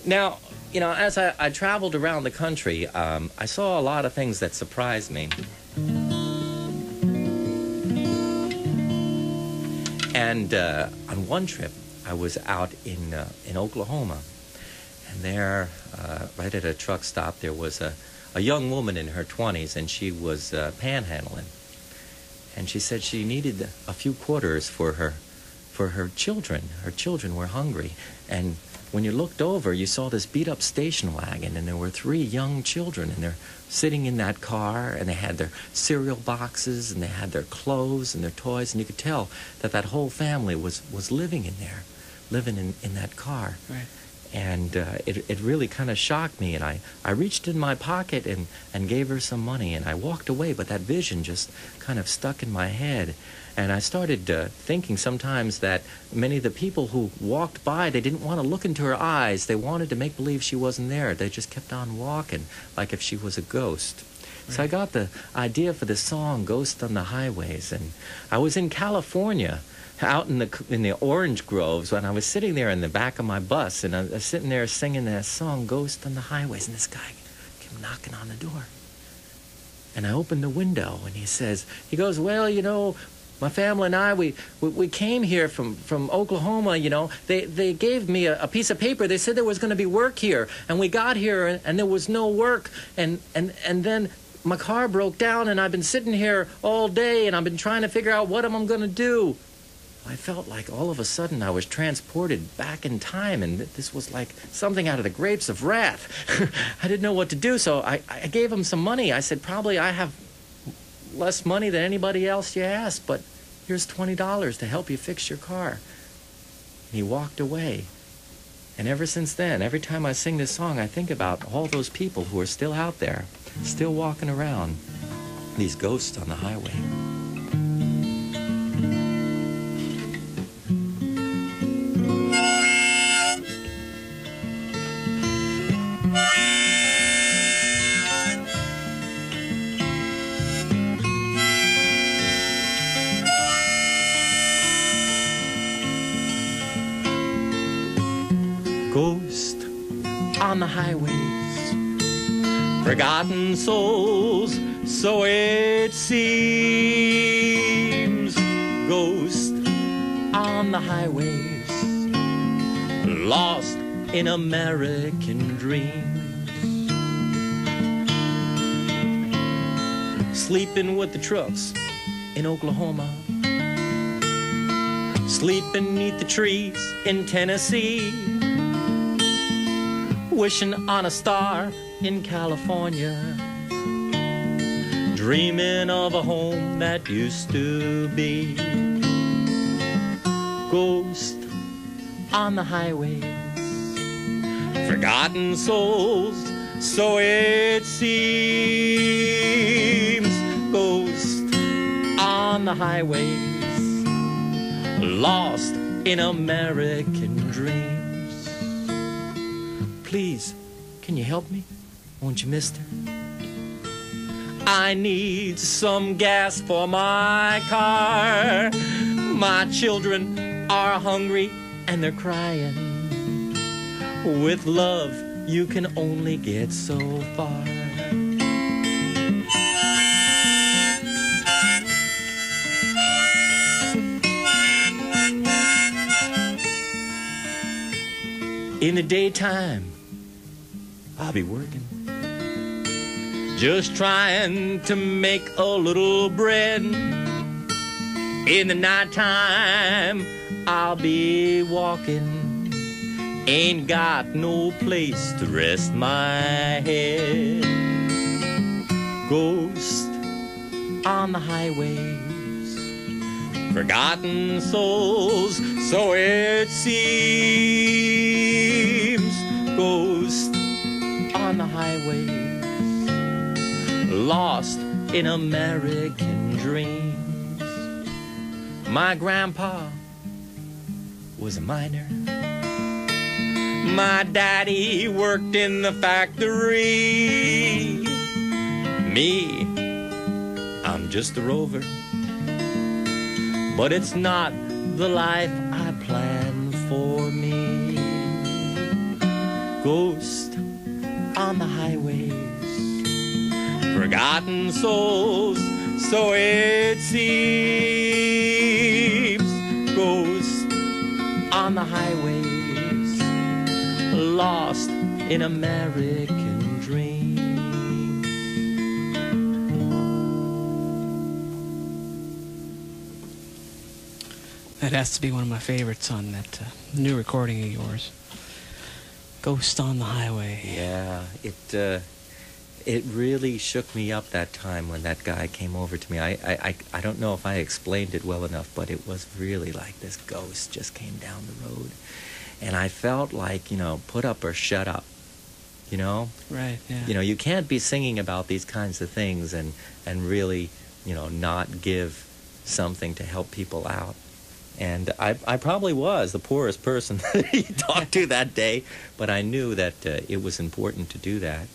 Now, you know, as I traveled around the country, I saw a lot of things that surprised me. And on one trip, I was out in Oklahoma, and there, right at a truck stop, there was a young woman in her 20s, and she was panhandling. And she said she needed a few quarters for her children. Her children were hungry, and when you looked over, you saw this beat-up station wagon, and there were 3 young children, and they're sitting in that car, and they had their cereal boxes, and they had their clothes and their toys, and you could tell that that whole family was living in there, living in that car. Right. And it really kind of shocked me, and I reached in my pocket and gave her some money, and I walked away, but that vision just kind of stuck in my head. And I started thinking sometimes that many of the people who walked by, they didn't want to look into her eyes. They wanted to make believe she wasn't there. They just kept on walking like if she was a ghost. Right. So I got the idea for the song, Ghost on the Highways. And I was in California, out in the orange groves, when I was sitting there in the back of my bus, and I was sitting there singing that song, Ghost on the Highways, and this guy came knocking on the door. And I opened the window, and he goes, well, you know, my family and I, we came here from Oklahoma, you know. They gave me a piece of paper. They said there was going to be work here, and we got here, and there was no work, and then my car broke down, and I've been sitting here all day, and I've been trying to figure out what I'm going to do. I felt like all of a sudden I was transported back in time, and this was like something out of the Grapes of Wrath. I didn't know what to do, so I gave him some money. I said, probably I have less money than anybody else you asked, but here's $20 to help you fix your car. And he walked away. And ever since then, every time I sing this song, I think about all those people who are still out there, still walking around, these ghosts on the highway. Ghost on the highways, forgotten souls, so it seems. Ghost on the highways, lost in American dreams. Sleeping with the trucks in Oklahoma, sleep beneath the trees in Tennessee, wishing on a star in California, dreaming of a home that used to be. Ghost on the highways, forgotten souls, so it seems. Ghost on the highways, lost in American dreams. Please, can you help me? Won't you, mister? I need some gas for my car. My children are hungry and they're crying. With love, you can only get so far. In the daytime, I'll be working, just trying to make a little bread. In the nighttime, I'll be walking, ain't got no place to rest my head. Ghost on the highways, forgotten souls, so it seems. Ghost on the highways, lost in American dreams. My grandpa was a miner. My daddy worked in the factory. Me, I'm just a rover, but it's not the life I planned for me. Ghost on the highways, forgotten souls, so it seems. Ghost on the highways, lost in American dreams. That has to be one of my favorites on that new recording of yours. Ghost on the Highway. Yeah, it really shook me up that time when that guy came over to me. I don't know if I explained it well enough, but it was really like this ghost just came down the road. And I felt like, put up or shut up, Right, yeah. You can't be singing about these kinds of things and really, not give something to help people out. And I probably was the poorest person that he talked to that day, but I knew that it was important to do that.